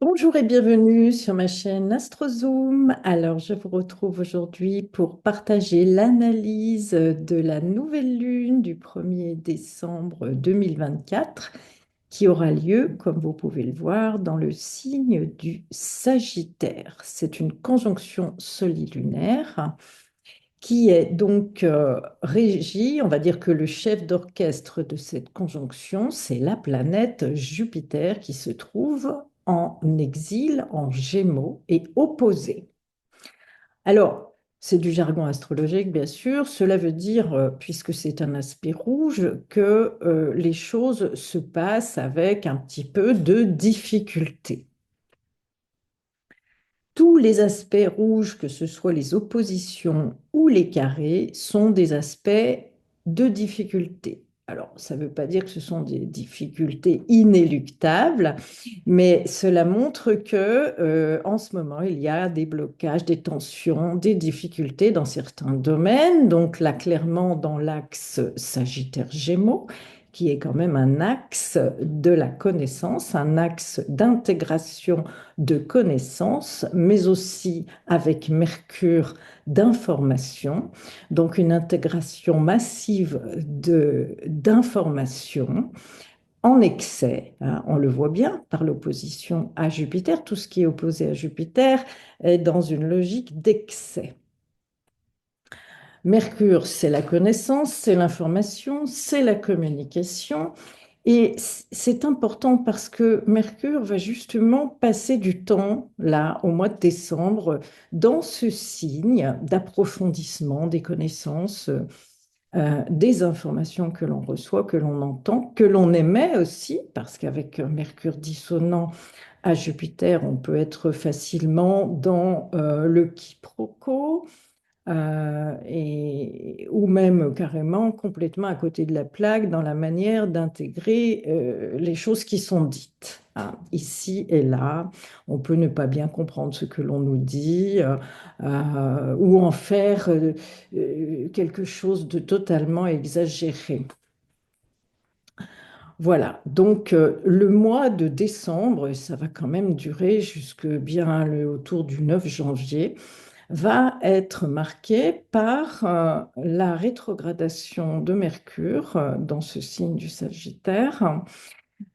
Bonjour et bienvenue sur ma chaîne AstroZoom. Alors, je vous retrouve aujourd'hui pour partager l'analyse de la nouvelle lune du 1er décembre 2024 qui aura lieu, comme vous pouvez le voir, dans le signe du Sagittaire. C'est une conjonction solilunaire qui est donc régie, on va dire que le chef d'orchestre de cette conjonction, c'est la planète Jupiter qui se trouve en exil, en Gémeaux et opposé. Alors, c'est du jargon astrologique, bien sûr. Cela veut dire, puisque c'est un aspect rouge, que les choses se passent avec un petit peu de difficulté. Tous les aspects rouges, que ce soit les oppositions ou les carrés, sont des aspects de difficulté. Alors, ça ne veut pas dire que ce sont des difficultés inéluctables, mais cela montre que, en ce moment, il y a des blocages, des tensions, des difficultés dans certains domaines. Donc là, clairement, dans l'axe Sagittaire-Gémeaux, qui est quand même un axe de la connaissance, un axe d'intégration de connaissances, mais aussi avec Mercure d'information, donc une intégration massive d'informations en excès, hein. On le voit bien par l'opposition à Jupiter. Tout ce qui est opposé à Jupiter est dans une logique d'excès. Mercure, c'est la connaissance, c'est l'information, c'est la communication. Et c'est important parce que Mercure va justement passer du temps, là, au mois de décembre, dans ce signe d'approfondissement des connaissances, des informations que l'on reçoit, que l'on entend, que l'on émet aussi, parce qu'avec Mercure dissonant à Jupiter, on peut être facilement dans le quiproquo, ou même carrément complètement à côté de la plaque dans la manière d'intégrer les choses qui sont dites, hein. Ici et là, on peut ne pas bien comprendre ce que l'on nous dit, ou en faire quelque chose de totalement exagéré. Voilà, donc le mois de décembre, ça va quand même durer jusque bien autour du 9 janvier, va être marqué par la rétrogradation de Mercure dans ce signe du Sagittaire,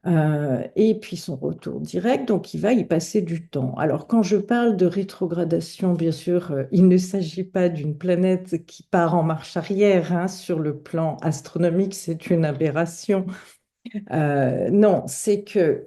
et puis son retour direct, donc il va y passer du temps. Alors quand je parle de rétrogradation, bien sûr, il ne s'agit pas d'une planète qui part en marche arrière, hein, sur le plan astronomique, c'est une aberration. Non, c'est que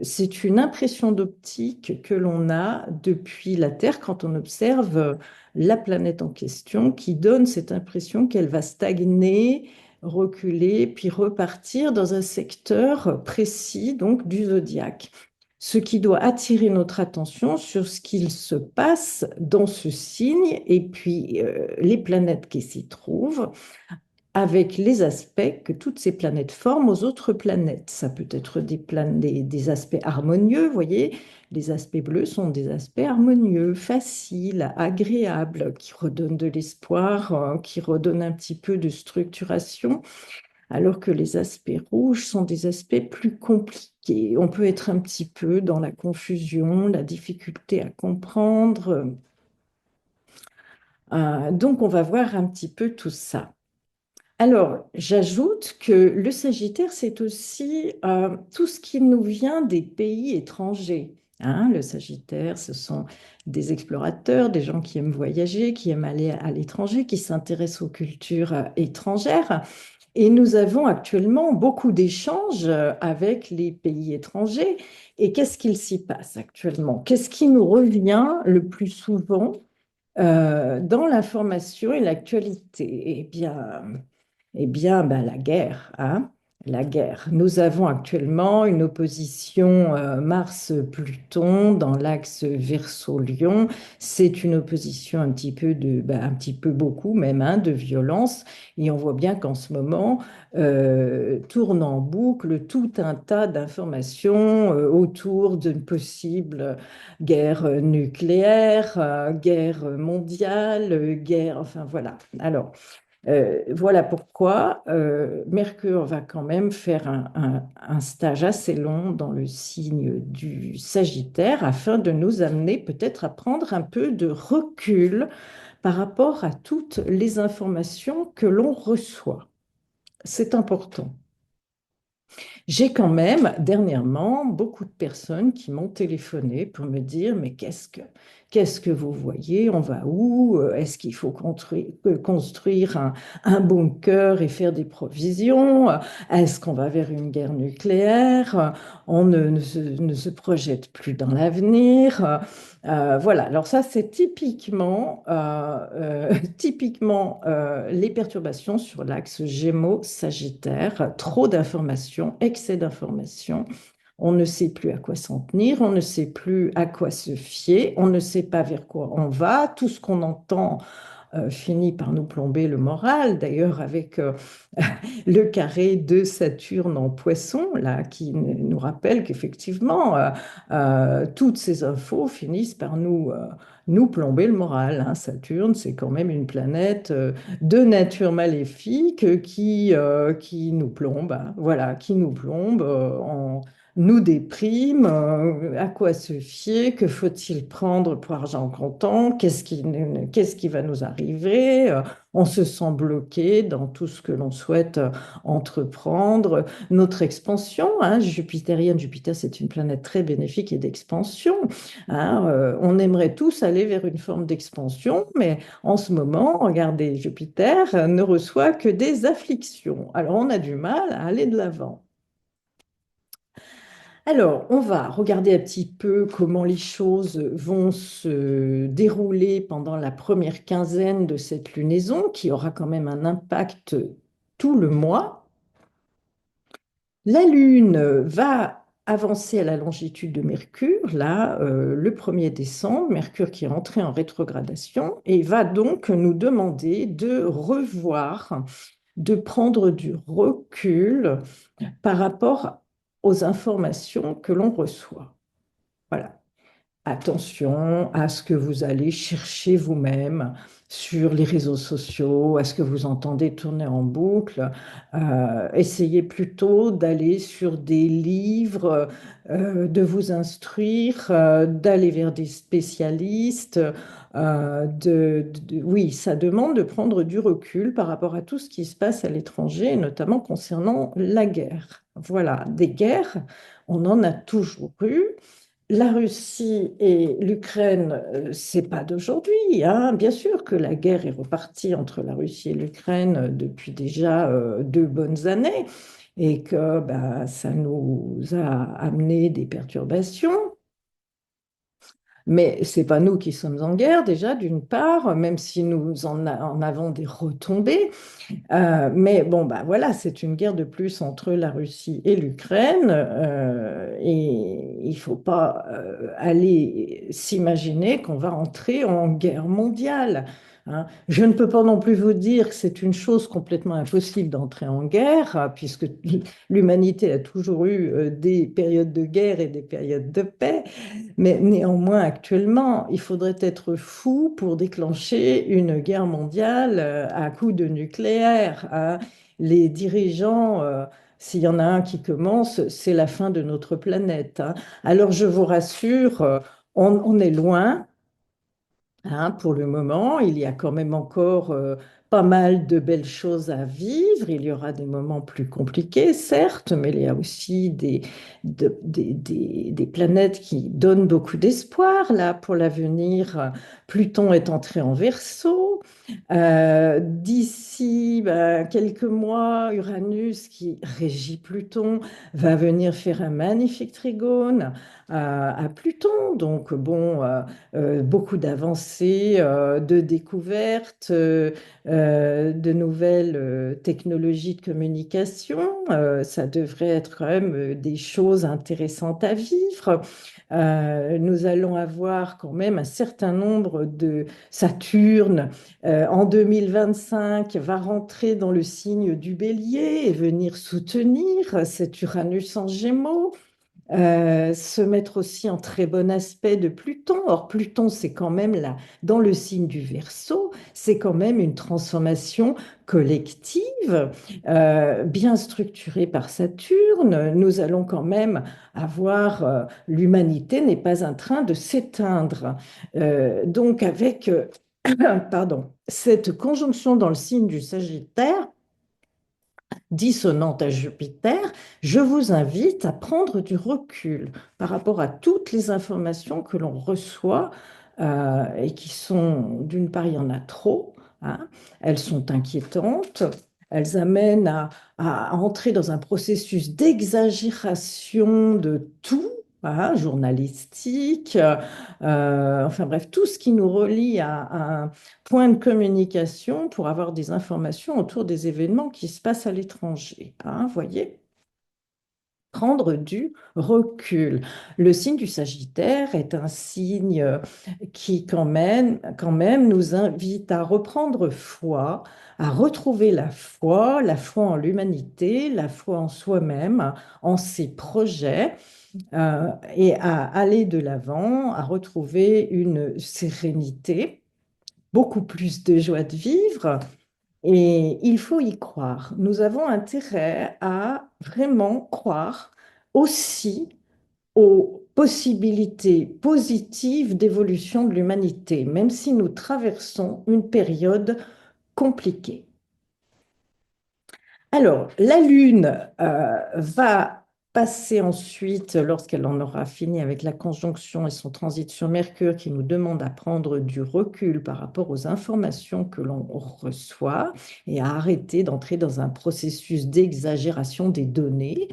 c'est une impression d'optique que l'on a depuis la Terre quand on observe la planète en question, qui donne cette impression qu'elle va stagner, reculer, puis repartir dans un secteur précis donc du zodiaque. Ce qui doit attirer notre attention sur ce qu'il se passe dans ce signe et puis les planètes qui s'y trouvent avec les aspects que toutes ces planètes forment aux autres planètes. Ça peut être des aspects harmonieux, vous voyez, les aspects bleus sont des aspects harmonieux, faciles, agréables, qui redonnent de l'espoir, qui redonnent un petit peu de structuration, alors que les aspects rouges sont des aspects plus compliqués. On peut être un petit peu dans la confusion, la difficulté à comprendre. Donc, on va voir un petit peu tout ça. Alors, j'ajoute que le Sagittaire, c'est aussi tout ce qui nous vient des pays étrangers, hein. Le Sagittaire, ce sont des explorateurs, des gens qui aiment voyager, qui aiment aller à l'étranger, qui s'intéressent aux cultures étrangères. Et nous avons actuellement beaucoup d'échanges avec les pays étrangers. Et qu'est-ce qu'il s'y passe actuellement? Qu'est-ce qui nous revient le plus souvent dans l'information et l'actualité? Eh bien, ben, la guerre, hein, la guerre. Nous avons actuellement une opposition Mars-Pluton dans l'axe Verseau-Lion. C'est une opposition un petit peu un petit peu beaucoup même, hein, de violence. Et on voit bien qu'en ce moment tourne en boucle tout un tas d'informations autour d'une possible guerre nucléaire, guerre mondiale, guerre, enfin voilà. Alors. Voilà pourquoi Mercure va quand même faire un stage assez long dans le signe du Sagittaire afin de nous amener peut-être à prendre un peu de recul par rapport à toutes les informations que l'on reçoit. C'est important. J'ai quand même dernièrement beaucoup de personnes qui m'ont téléphoné pour me dire, mais qu'est-ce que vous voyez? On va où? Est-ce qu'il faut construire un bunker et faire des provisions? Est-ce qu'on va vers une guerre nucléaire? On ne se projette plus dans l'avenir. Voilà, alors ça c'est typiquement les perturbations sur l'axe Gémeaux-Sagittaire, trop d'informations, excès d'informations. On ne sait plus à quoi s'en tenir, on ne sait plus à quoi se fier, on ne sait pas vers quoi on va. Tout ce qu'on entend finit par nous plomber le moral. D'ailleurs, avec le carré de Saturne en Poisson, là, qui nous rappelle qu'effectivement, toutes ces infos finissent par nous plomber le moral, hein. Saturne, c'est quand même une planète de nature maléfique qui nous plombe, hein. Voilà, qui nous plombe, nous déprime, à quoi se fier, que faut-il prendre pour argent comptant, qu'est-ce qui va nous arriver, on se sent bloqué dans tout ce que l'on souhaite entreprendre. Notre expansion, hein, jupitérienne, Jupiter, c'est une planète très bénéfique et d'expansion, hein. On aimerait tous aller vers une forme d'expansion, mais en ce moment, regardez, Jupiter ne reçoit que des afflictions. Alors, on a du mal à aller de l'avant. Alors, on va regarder un petit peu comment les choses vont se dérouler pendant la première quinzaine de cette lunaison, qui aura quand même un impact tout le mois. La Lune va avancer à la longitude de Mercure, là, le 1er décembre, Mercure qui est entré en rétrogradation, et va donc nous demander de revoir, de prendre du recul par rapport aux informations que l'on reçoit. Voilà. Attention à ce que vous allez chercher vous-même sur les réseaux sociaux, à ce que vous entendez tourner en boucle. Essayez plutôt d'aller sur des livres, de vous instruire, d'aller vers des spécialistes. Oui, ça demande de prendre du recul par rapport à tout ce qui se passe à l'étranger, notamment concernant la guerre. Voilà, des guerres, on en a toujours eu. La Russie et l'Ukraine, c'est pas d'aujourd'hui, hein. Bien sûr que la guerre est repartie entre la Russie et l'Ukraine depuis déjà 2 bonnes années et que bah, ça nous a amené des perturbations. Mais c'est pas nous qui sommes en guerre déjà, d'une part, même si nous en avons des retombées. Mais bon, bah voilà, c'est une guerre de plus entre la Russie et l'Ukraine, et il ne faut pas aller s'imaginer qu'on va entrer en guerre mondiale, hein. Je ne peux pas non plus vous dire que c'est une chose complètement impossible d'entrer en guerre, puisque l'humanité a toujours eu des périodes de guerre et des périodes de paix. Mais néanmoins, actuellement, il faudrait être fou pour déclencher une guerre mondiale à coup de nucléaire, hein. Les dirigeants, s'il y en a un qui commence, c'est la fin de notre planète, hein. Alors je vous rassure, on est loin, hein, pour le moment. Il y a quand même encore pas mal de belles choses à vivre. Il y aura des moments plus compliqués, certes, mais il y a aussi des planètes qui donnent beaucoup d'espoir là pour l'avenir. Pluton est entré en Verseau. D'ici quelques mois, Uranus, qui régit Pluton, va venir faire un magnifique trigone à Pluton. Donc, bon, beaucoup d'avancées, de découvertes, de nouvelles technologies de communication. Ça devrait être quand même des choses intéressantes à vivre. Nous allons avoir quand même un certain nombre de Saturne en 2025 va rentrer dans le signe du Bélier et venir soutenir cet Uranus en Gémeaux. Se mettre aussi en très bon aspect de Pluton. Or, Pluton, c'est quand même là, dans le signe du Verseau, c'est quand même une transformation collective, bien structurée par Saturne. Nous allons quand même avoir, l'humanité n'est pas en train de s'éteindre. Donc, avec, pardon, cette conjonction dans le signe du Sagittaire, dissonante à Jupiter, je vous invite à prendre du recul par rapport à toutes les informations que l'on reçoit et qui sont, d'une part, il y en a trop, hein, elles sont inquiétantes, elles amènent à entrer dans un processus d'exagération de tout, hein, journalistique, enfin bref, tout ce qui nous relie à un point de communication pour avoir des informations autour des événements qui se passent à l'étranger. Hein, voyez? Prendre du recul. Le signe du Sagittaire est un signe qui quand même nous invite à reprendre foi, à retrouver la foi en l'humanité, la foi en soi-même, en ses projets, et à aller de l'avant, à retrouver une sérénité, beaucoup plus de joie de vivre. Et il faut y croire. Nous avons intérêt à vraiment croire aussi aux possibilités positives d'évolution de l'humanité, même si nous traversons une période compliquée. Alors, la Lune va passer ensuite, lorsqu'elle en aura fini avec la conjonction et son transit sur Mercure, qui nous demande à prendre du recul par rapport aux informations que l'on reçoit et à arrêter d'entrer dans un processus d'exagération des données.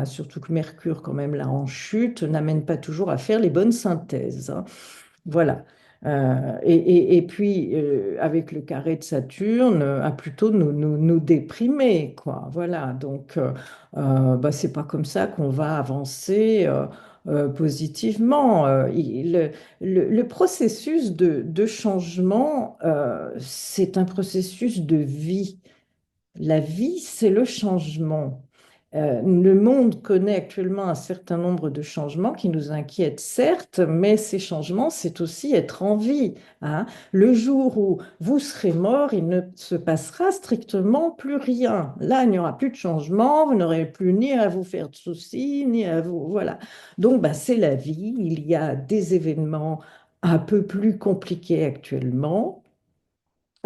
Surtout que Mercure, quand même, là en chute, n'amène pas toujours à faire les bonnes synthèses. Hein. Voilà. Et puis, avec le carré de Saturne, à plutôt nous déprimer, quoi. Voilà. Donc, bah, c'est pas comme ça qu'on va avancer positivement. Le processus de changement, c'est un processus de vie. La vie, c'est le changement. Le monde connaît actuellement un certain nombre de changements qui nous inquiètent, certes, mais ces changements, c'est aussi être en vie. Hein. Le jour où vous serez mort, il ne se passera strictement plus rien. Là, il n'y aura plus de changement, vous n'aurez plus ni à vous faire de soucis, ni à vous... Voilà. Donc, bah, c'est la vie. Il y a des événements un peu plus compliqués actuellement.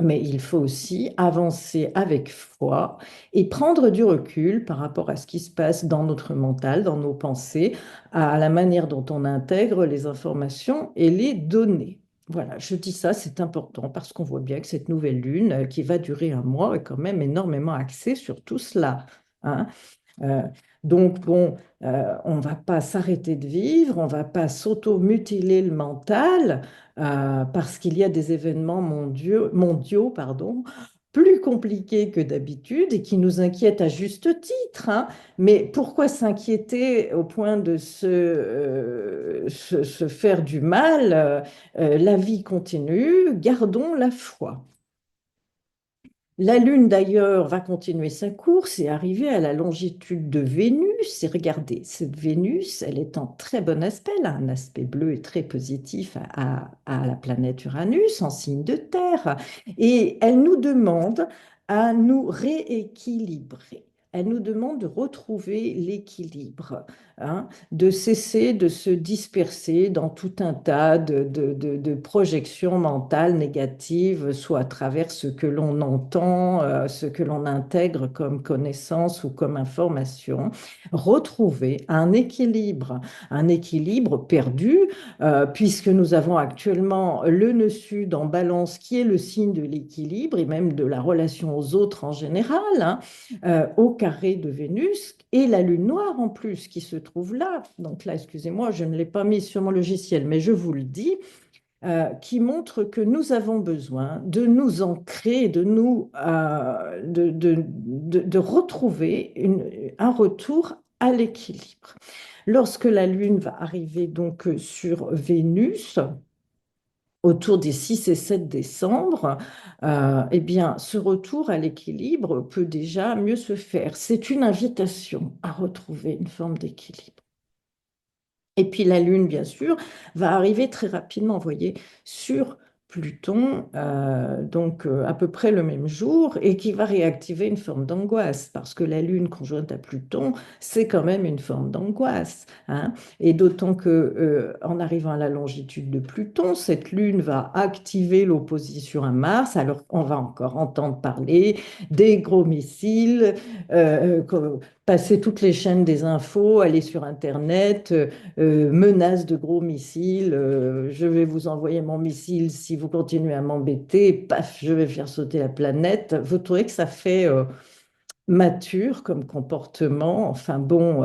Mais il faut aussi avancer avec foi et prendre du recul par rapport à ce qui se passe dans notre mental, dans nos pensées, à la manière dont on intègre les informations et les données. Voilà, je dis ça, c'est important parce qu'on voit bien que cette nouvelle lune qui va durer un mois est quand même énormément axée sur tout cela. Hein. Euh, donc, bon, on ne va pas s'arrêter de vivre, on ne va pas s'auto-mutiler le mental parce qu'il y a des événements mondiaux, pardon, plus compliqués que d'habitude et qui nous inquiètent à juste titre. Hein. Mais pourquoi s'inquiéter au point de se faire du mal? La vie continue, gardons la foi. La Lune, d'ailleurs, va continuer sa course et arriver à la longitude de Vénus. Et regardez, cette Vénus, elle est en très bon aspect, elle a un aspect bleu et très positif à la planète Uranus, en signe de terre. Et elle nous demande à nous rééquilibrer. Elle nous demande de retrouver l'équilibre, hein, de cesser de se disperser dans tout un tas de projections mentales négatives, soit à travers ce que l'on entend, ce que l'on intègre comme connaissance ou comme information. Retrouver un équilibre perdu, puisque nous avons actuellement le nœud sud en balance qui est le signe de l'équilibre et même de la relation aux autres en général, hein, au carré de Vénus et la lune noire en plus qui se trouve là. Donc là, excusez-moi, je ne l'ai pas mis sur mon logiciel, mais je vous le dis, qui montre que nous avons besoin de nous ancrer, de retrouver un retour à l'équilibre. Lorsque la Lune va arriver donc sur Vénus, autour des 6 et 7 décembre, eh bien, ce retour à l'équilibre peut déjà mieux se faire. C'est une invitation à retrouver une forme d'équilibre. Et puis la Lune, bien sûr, va arriver très rapidement, vous voyez, sur Pluton, à peu près le même jour, et qui va réactiver une forme d'angoisse, parce que la Lune conjointe à Pluton, c'est quand même une forme d'angoisse, hein. Et d'autant que, en arrivant à la longitude de Pluton, cette Lune va activer l'opposition à Mars, alors on va encore entendre parler des gros missiles, passer toutes les chaînes des infos, aller sur Internet, menace de gros missiles, je vais vous envoyer mon missile si vous continuez à m'embêter, paf, je vais faire sauter la planète. Vous trouvez que ça fait mature comme comportement? Enfin bon,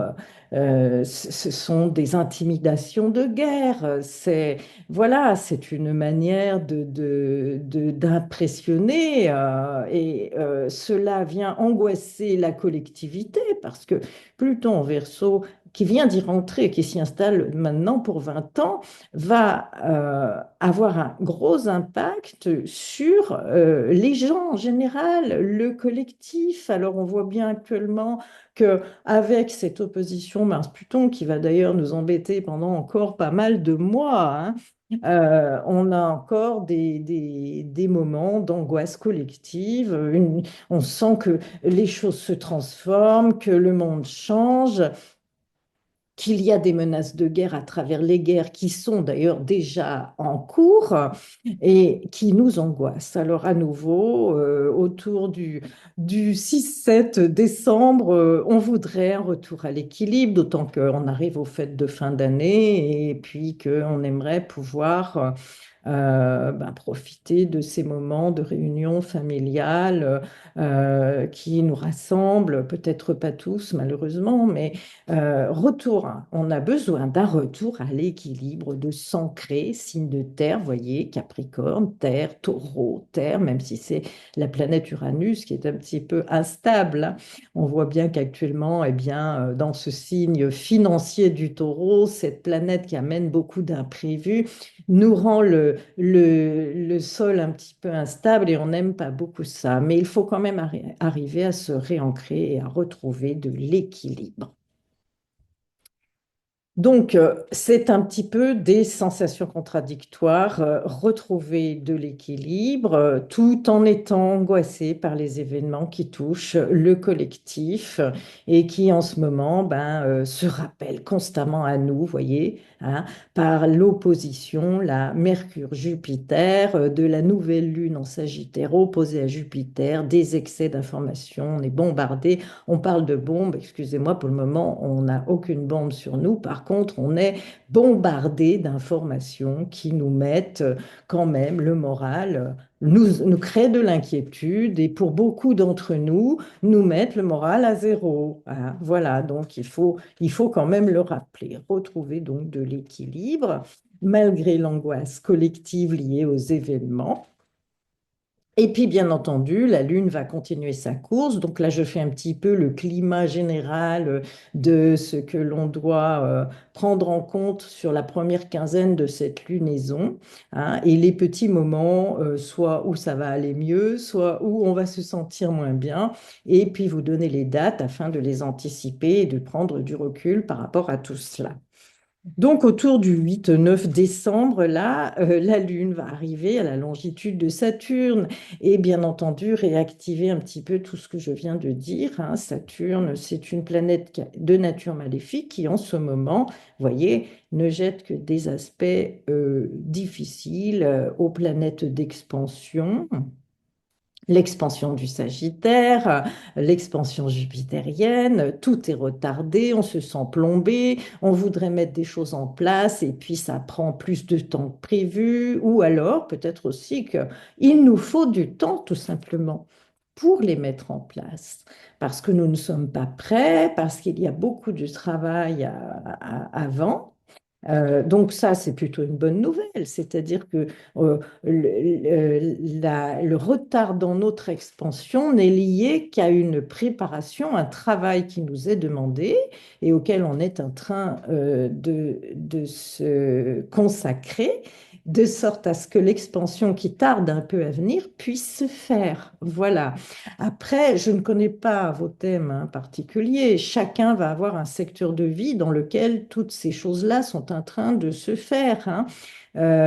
ce sont des intimidations de guerre. Voilà, c'est une manière d'impressionner cela vient angoisser la collectivité parce que Pluton en Verseau, qui vient d'y rentrer, qui s'y installe maintenant pour 20 ans, va avoir un gros impact sur les gens en général, le collectif. Alors on voit bien actuellement qu'avec cette opposition Mars-Pluton, qui va d'ailleurs nous embêter pendant encore pas mal de mois, hein, on a encore des moments d'angoisse collective. On sent que les choses se transforment, que le monde change, qu'il y a des menaces de guerre à travers les guerres qui sont d'ailleurs déjà en cours et qui nous angoissent. Alors à nouveau, autour du 6-7 décembre, on voudrait un retour à l'équilibre, d'autant qu'on arrive aux fêtes de fin d'année et puis qu'on aimerait pouvoir profiter de ces moments de réunion familiale qui nous rassemblent, peut-être pas tous malheureusement, mais retour, hein. On a besoin d'un retour à l'équilibre de s'ancrer, signe de terre, voyez, Capricorne, terre, taureau, terre, même si c'est la planète Uranus qui est un petit peu instable, hein. On voit bien qu'actuellement, eh bien, dans ce signe financier du taureau, cette planète qui amène beaucoup d'imprévus nous rend le sol un petit peu instable et on n'aime pas beaucoup ça. Mais il faut quand même arriver à se réancrer et à retrouver de l'équilibre. Donc, c'est un petit peu des sensations contradictoires, retrouver de l'équilibre, tout en étant angoissé par les événements qui touchent le collectif et qui, en ce moment, se rappellent constamment à nous, voyez, hein, par l'opposition, la Mercure-Jupiter, de la nouvelle Lune en Sagittaire opposée à Jupiter, des excès d'informations, on est bombardé. On parle de bombes, excusez-moi, pour le moment, on n'a aucune bombe sur nous. Par contre, on est bombardé d'informations qui nous mettent quand même le moral, nous créent de l'inquiétude et pour beaucoup d'entre nous, nous mettent le moral à zéro, hein. Voilà, donc il faut quand même le rappeler, retrouver donc de l'équilibre malgré l'angoisse collective liée aux événements. Et puis, bien entendu, la Lune va continuer sa course. Donc là, je fais un petit peu le climat général de ce que l'on doit prendre en compte sur la première quinzaine de cette lunaison, hein, et les petits moments, soit où ça va aller mieux, soit où on va se sentir moins bien. Et puis, vous donner les dates afin de les anticiper et de prendre du recul par rapport à tout cela. Donc, autour du 8-9 décembre, là, la Lune va arriver à la longitude de Saturne et bien entendu réactiver un petit peu tout ce que je viens de dire, hein. Saturne, c'est une planète de nature maléfique qui, en ce moment, vous voyez, ne jette que des aspects difficiles aux planètes d'expansion. L'expansion du Sagittaire, l'expansion jupitérienne, tout est retardé, on se sent plombé, on voudrait mettre des choses en place et puis ça prend plus de temps que prévu, ou alors peut-être aussi qu'il nous faut du temps tout simplement pour les mettre en place, parce que nous ne sommes pas prêts, parce qu'il y a beaucoup de travail avant. Donc ça, c'est plutôt une bonne nouvelle, c'est-à-dire que le retard dans notre expansion n'est lié qu'à une préparation, un travail qui nous est demandé et auquel on est en train de se consacrer. de sorte à ce que l'expansion qui tarde un peu à venir puisse se faire. Voilà. Après, je ne connais pas vos thèmes hein, particuliers. Chacun va avoir un secteur de vie dans lequel toutes ces choses-là sont en train de se faire. Hein.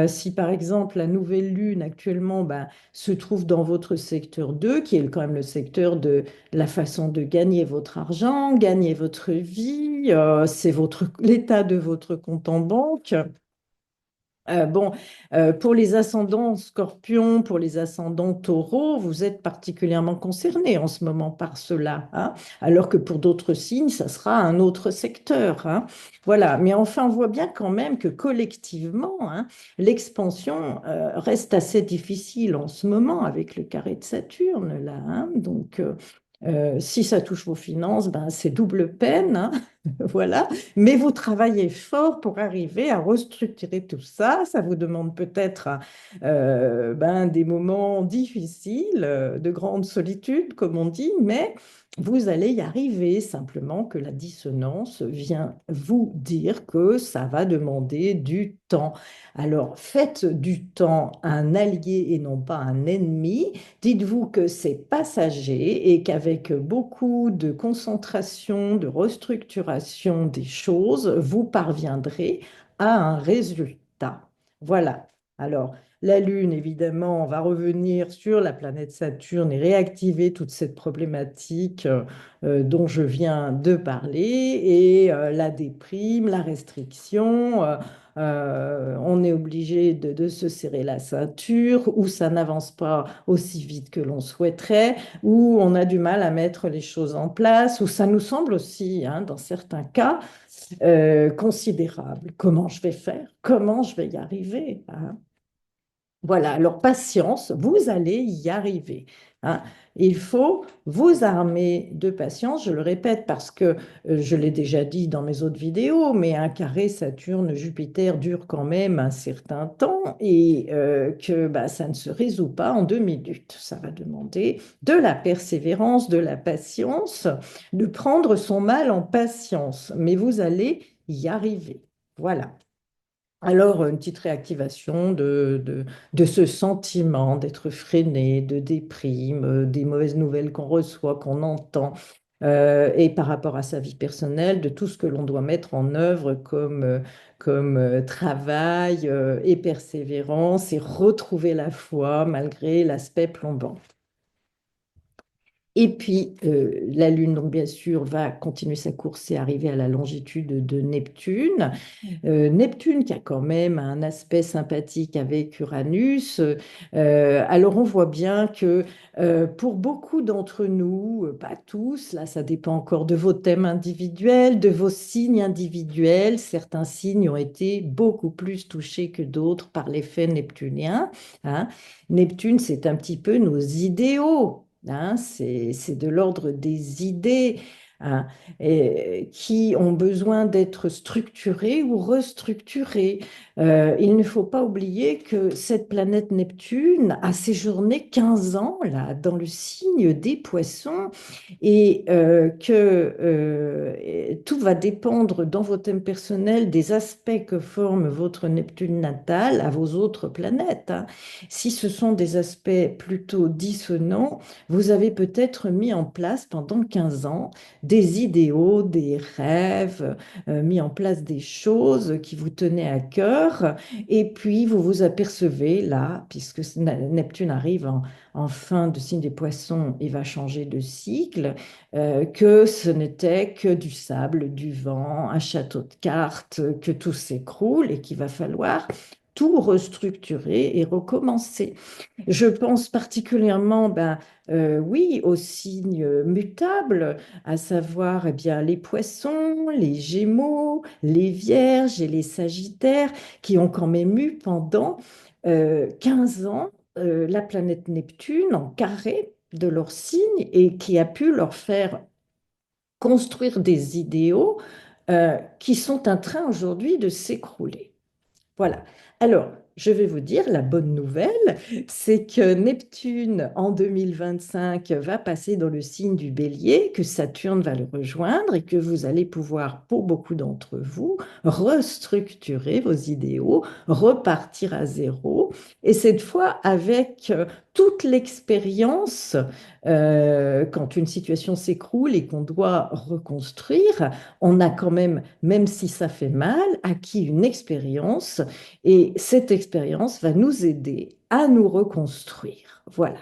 Si par exemple la nouvelle lune actuellement se trouve dans votre secteur 2, qui est quand même le secteur de la façon de gagner votre argent, gagner votre vie, c'est l'état de votre compte en banque. Bon, pour les ascendants scorpions, pour les ascendants taureaux, vous êtes particulièrement concernés en ce moment par cela, hein, alors que pour d'autres signes, ça sera un autre secteur, hein. Voilà, mais enfin, on voit bien quand même que collectivement, hein, l'expansion reste assez difficile en ce moment avec le carré de Saturne, là, hein. Donc, si ça touche vos finances, c'est double peine, hein. Voilà, mais vous travaillez fort pour arriver à restructurer tout ça. Ça vous demande peut-être des moments difficiles, de grande solitude, comme on dit, mais vous allez y arriver. Simplement que la dissonance vient vous dire que ça va demander du temps. Alors, faites du temps un allié et non pas un ennemi. Dites-vous que c'est passager et qu'avec beaucoup de concentration, de restructuration des choses, vous parviendrez à un résultat. Voilà. Alors, la Lune, évidemment, va revenir sur la planète Saturne et réactiver toute cette problématique dont je viens de parler et la déprime, la restriction. On est obligé de se serrer la ceinture, ou ça n'avance pas aussi vite que l'on souhaiterait, ou on a du mal à mettre les choses en place, ou ça nous semble aussi, hein, dans certains cas, considérable. Comment je vais faire? Comment je vais y arriver? Hein. Voilà, alors patience, vous allez y arriver. Hein. Il faut vous armer de patience, je le répète parce que je l'ai déjà dit dans mes autres vidéos, mais un carré Saturne-Jupiter dure quand même un certain temps et que ça ne se résout pas en 2 minutes. Ça va demander de la persévérance, de la patience, de prendre son mal en patience, mais vous allez y arriver. Voilà. Alors, une petite réactivation de ce sentiment d'être freiné, de déprime, des mauvaises nouvelles qu'on reçoit, qu'on entend, et par rapport à sa vie personnelle, de tout ce que l'on doit mettre en œuvre comme travail et persévérance et retrouver la foi malgré l'aspect plombant. Et puis, la Lune, donc bien sûr, va continuer sa course et arriver à la longitude de Neptune. Neptune qui a quand même un aspect sympathique avec Uranus. Alors on voit bien que pour beaucoup d'entre nous, pas tous, là ça dépend encore de vos thèmes individuels, de vos signes individuels. Certains signes ont été beaucoup plus touchés que d'autres par l'effet neptunien. Hein. Neptune, c'est un petit peu nos idéaux. Hein, c'est de l'ordre des idées. Hein qui ont besoin d'être structurés ou restructurés. Il ne faut pas oublier que cette planète Neptune a séjourné 15 ans là, dans le signe des poissons et que tout va dépendre dans vos thèmes personnels des aspects que forme votre Neptune natal à vos autres planètes. Hein. Si ce sont des aspects plutôt dissonants, vous avez peut-être mis en place pendant 15 ans des idéaux, des rêves, mis en place des choses qui vous tenaient à cœur. Et puis, vous vous apercevez là, puisque Neptune arrive en fin de signe des poissons et va changer de cycle, que ce n'était que du sable, du vent, un château de cartes, que tout s'écroule et qu'il va falloir tout restructurer et recommencer. Je pense particulièrement, oui, aux signes mutables, à savoir eh bien, les poissons, les gémeaux, les vierges et les sagittaires, qui ont quand même eu pendant 15 ans la planète Neptune en carré de leur signe et qui a pu leur faire construire des idéaux qui sont en train aujourd'hui de s'écrouler. Voilà. Alors, je vais vous dire, la bonne nouvelle, c'est que Neptune, en 2025, va passer dans le signe du Bélier, que Saturne va le rejoindre et que vous allez pouvoir, pour beaucoup d'entre vous, restructurer vos idéaux, repartir à zéro, et cette fois avec toute l'expérience quand une situation s'écroule et qu'on doit reconstruire, on a quand même si ça fait mal, acquis une expérience et cette expérience va nous aider à nous reconstruire. Voilà.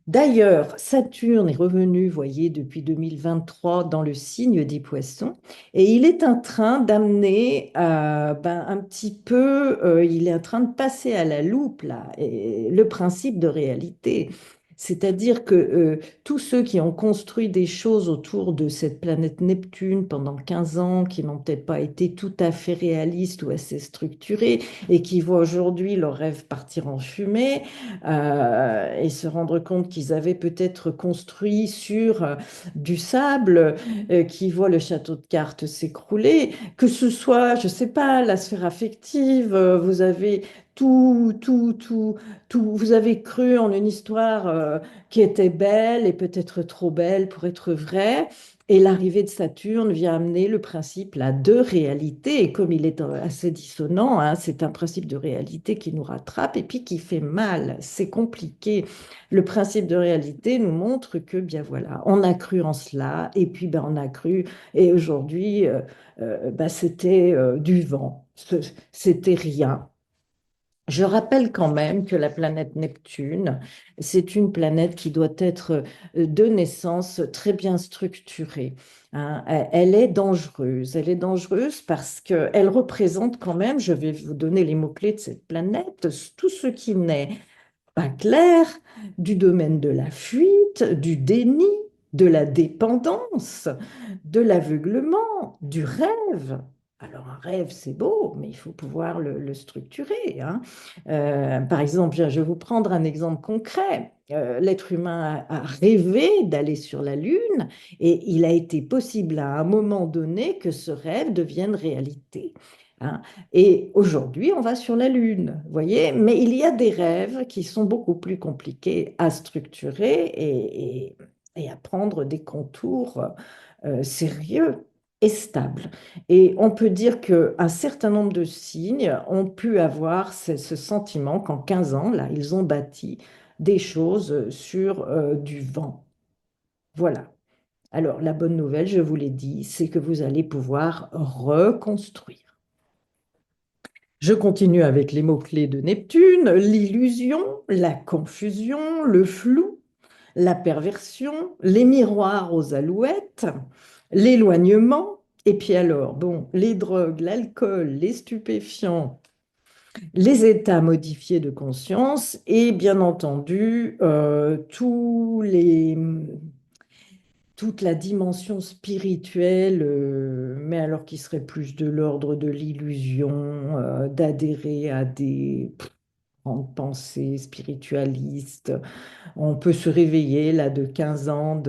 D'ailleurs, Saturne est revenu, voyez, depuis 2023 dans le signe des Poissons, et il est en train d'amener un petit peu, il est en train de passer à la loupe là, le principe de réalité. C'est-à-dire que tous ceux qui ont construit des choses autour de cette planète Neptune pendant 15 ans, qui n'ont peut-être pas été tout à fait réalistes ou assez structurés, et qui voient aujourd'hui leurs rêves partir en fumée, et se rendre compte qu'ils avaient peut-être construit sur du sable, qui voit le château de cartes s'écrouler, que ce soit, je ne sais pas, la sphère affective, vous avez vous avez cru en une histoire qui était belle et peut-être trop belle pour être vraie. Et l'arrivée de Saturne vient amener le principe là, de réalité. Et comme il est assez dissonant, hein, c'est un principe de réalité qui nous rattrape et puis qui fait mal. C'est compliqué. Le principe de réalité nous montre que, bien voilà, on a cru en cela et puis ben, on a cru. Et aujourd'hui, c'était du vent. C'était rien. Je rappelle quand même que la planète Neptune, c'est une planète qui doit être de naissance très bien structurée, hein. Elle est dangereuse. Elle est dangereuse parce qu'elle représente quand même, je vais vous donner les mots-clés de cette planète, tout ce qui n'est pas clair, du domaine de la fuite, du déni, de la dépendance, de l'aveuglement, du rêve. Alors un rêve, c'est beau, mais il faut pouvoir le structurer, hein. Par exemple, je vais vous prendre un exemple concret. L'être humain a rêvé d'aller sur la Lune et il a été possible à un moment donné que ce rêve devienne réalité, hein. Et aujourd'hui, on va sur la Lune, vous voyez, mais il y a des rêves qui sont beaucoup plus compliqués à structurer et à prendre des contours sérieux et stables. Et on peut dire qu'un certain nombre de signes ont pu avoir ce sentiment qu'en 15 ans, là, ils ont bâti des choses sur du vent. Voilà. Alors, la bonne nouvelle, je vous l'ai dit, c'est que vous allez pouvoir reconstruire. Je continue avec les mots-clés de Neptune, l'illusion, la confusion, le flou, la perversion, les miroirs aux alouettes, l'éloignement, et puis alors, bon, les drogues, l'alcool, les stupéfiants, les états modifiés de conscience et bien entendu toute la dimension spirituelle, mais alors qui serait plus de l'ordre de l'illusion, d'adhérer à des grandes pensées spiritualistes. On peut se réveiller là de 15 ans,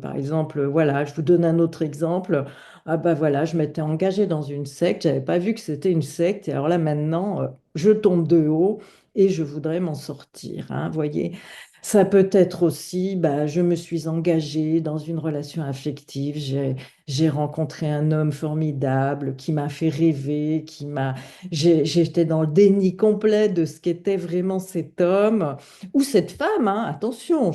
par exemple, voilà, je vous donne un autre exemple. Ah bah voilà, je m'étais engagée dans une secte, j'avais pas vu que c'était une secte, et alors là maintenant, je tombe de haut et je voudrais m'en sortir, hein, voyez. Ça peut être aussi, bah, je me suis engagée dans une relation affective, j'ai rencontré un homme formidable qui m'a fait rêver, j'étais dans le déni complet de ce qu'était vraiment cet homme ou cette femme, hein, attention,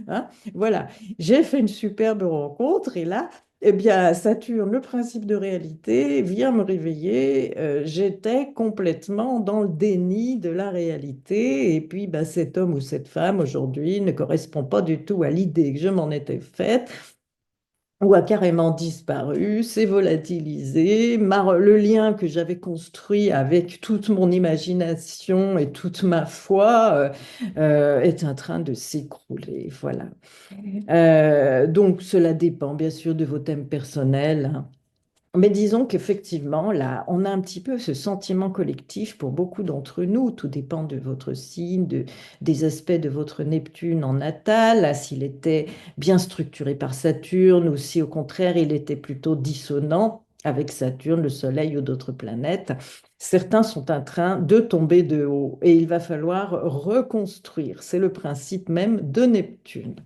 hein, voilà, j'ai fait une superbe rencontre et là, eh bien, Saturne, le principe de réalité, vient me réveiller. J'étais complètement dans le déni de la réalité et puis bah, cet homme ou cette femme aujourd'hui ne correspond pas du tout à l'idée que je m'en étais faite ou a carrément disparu, s'est volatilisé. Le lien que j'avais construit avec toute mon imagination et toute ma foi est en train de s'écrouler. Voilà. Donc, cela dépend bien sûr de vos thèmes personnels, hein. Mais disons qu'effectivement, là, on a un petit peu ce sentiment collectif pour beaucoup d'entre nous. Tout dépend de votre signe, des aspects de votre Neptune en natal, là, s'il était bien structuré par Saturne ou si au contraire il était plutôt dissonant. avec Saturne, le Soleil ou d'autres planètes. Certains sont en train de tomber de haut et il va falloir reconstruire. C'est le principe même de Neptune.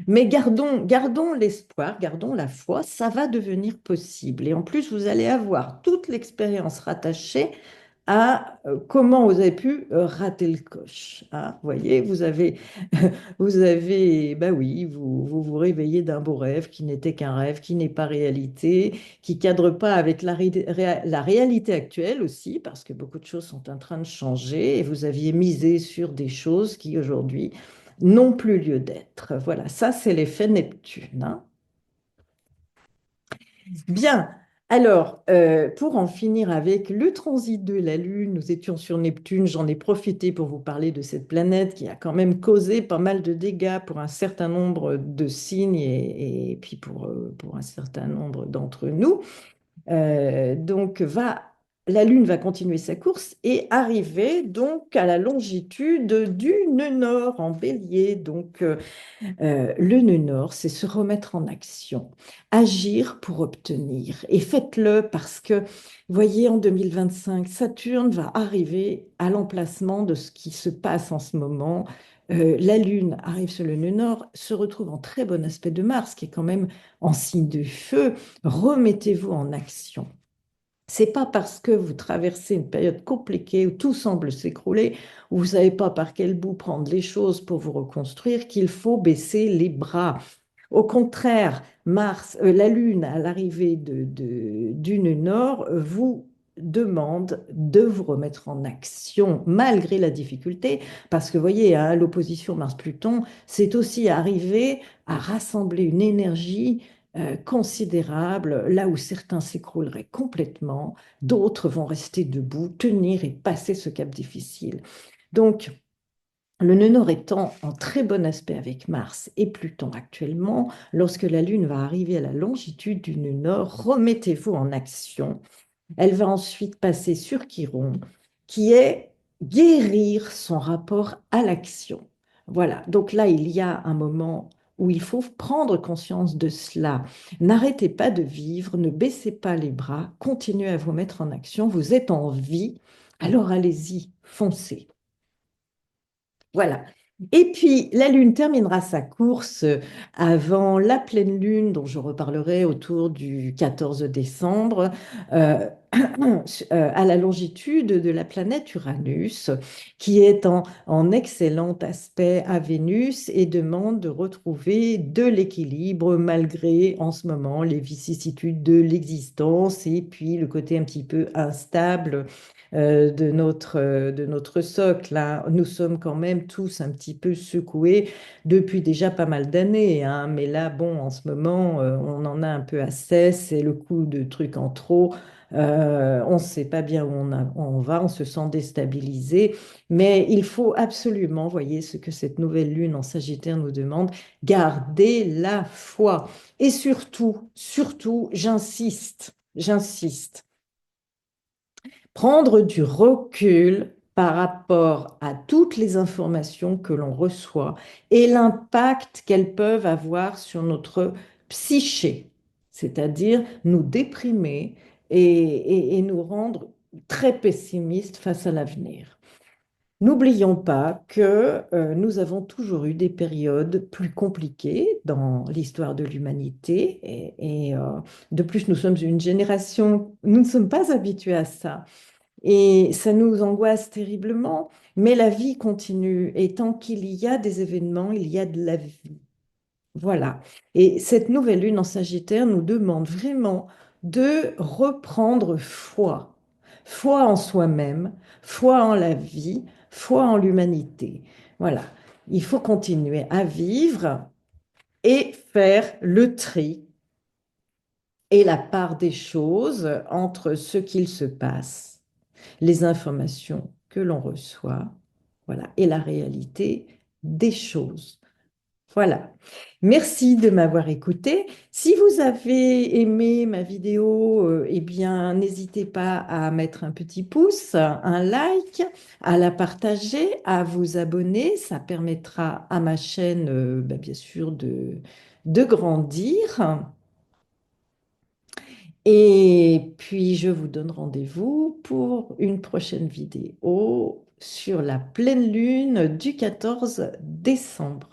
Mais gardons l'espoir, gardons la foi, ça va devenir possible. Et en plus, vous allez avoir toute l'expérience rattachée à comment vous avez pu rater le coche. Hein. Vous voyez, bah oui, vous réveillez d'un beau rêve qui n'était qu'un rêve, qui n'est pas réalité, qui cadre pas avec la réalité actuelle aussi, parce que beaucoup de choses sont en train de changer et vous aviez misé sur des choses qui aujourd'hui n'ont plus lieu d'être. Voilà, ça c'est l'effet Neptune. Hein. Bien. Alors, pour en finir avec le transit de la Lune, nous étions sur Neptune, j'en ai profité pour vous parler de cette planète qui a quand même causé pas mal de dégâts pour un certain nombre de signes et puis pour un certain nombre d'entre nous. La Lune va continuer sa course et arriver donc à la longitude du nœud nord en Bélier. Le nœud nord, c'est se remettre en action, agir pour obtenir. Et faites-le parce que, vous voyez, en 2025, Saturne va arriver à l'emplacement de ce qui se passe en ce moment. La Lune arrive sur le nœud nord, se retrouve en très bon aspect de Mars, qui est quand même en signe de feu. Remettez-vous en action. C'est pas parce que vous traversez une période compliquée où tout semble s'écrouler, où vous savez pas par quel bout prendre les choses pour vous reconstruire, qu'il faut baisser les bras. Au contraire, la Lune, à l'arrivée du nœud nord, vous demande de vous remettre en action malgré la difficulté, parce que vous voyez, hein, l'opposition Mars-Pluton, c'est aussi arriver à rassembler une énergie considérable, là où certains s'écrouleraient complètement, d'autres vont rester debout, tenir et passer ce cap difficile. Donc, le nœud nord étant en très bon aspect avec Mars et Pluton actuellement, lorsque la Lune va arriver à la longitude du nœud nord, remettez-vous en action. Elle va ensuite passer sur Chiron, qui est guérir son rapport à l'action. Voilà, donc là, il y a un moment où il faut prendre conscience de cela. N'arrêtez pas de vivre, ne baissez pas les bras, continuez à vous mettre en action, vous êtes en vie, alors allez-y, foncez. Voilà. Et puis, la Lune terminera sa course avant la pleine Lune, dont je reparlerai autour du 14 décembre, à la longitude de la planète Uranus, qui est en excellent aspect à Vénus et demande de retrouver de l'équilibre malgré en ce moment les vicissitudes de l'existence et puis le côté un petit peu instable de notre socle. Hein. Nous sommes quand même tous un petit peu secoués depuis déjà pas mal d'années. Hein. Mais là, bon, en ce moment, on en a un peu assez. C'est le coup de trucs en trop. On ne sait pas bien où on va, on se sent déstabilisé, mais il faut absolument, voyez ce que cette nouvelle lune en Sagittaire nous demande, garder la foi. Et surtout, j'insiste, prendre du recul par rapport à toutes les informations que l'on reçoit et l'impact qu'elles peuvent avoir sur notre psyché, c'est-à-dire nous déprimer et nous rendre très pessimistes face à l'avenir. N'oublions pas que nous avons toujours eu des périodes plus compliquées dans l'histoire de l'humanité de plus, nous sommes une génération, nous ne sommes pas habitués à ça. Et ça nous angoisse terriblement, mais la vie continue. Et tant qu'il y a des événements, il y a de la vie. Voilà. Et cette nouvelle lune en Sagittaire nous demande vraiment de reprendre foi. Foi en soi-même, foi en la vie, foi en l'humanité. Voilà. Il faut continuer à vivre et faire le tri et la part des choses entre ce qu'il se passe, les informations que l'on reçoit, voilà, et la réalité des choses. Voilà. Merci de m'avoir écouté. Si vous avez aimé ma vidéo, eh bien, n'hésitez pas à mettre un petit pouce, un like, à la partager, à vous abonner. Ça permettra à ma chaîne, bien sûr, de grandir. Et puis, je vous donne rendez-vous pour une prochaine vidéo sur la pleine lune du 14 décembre.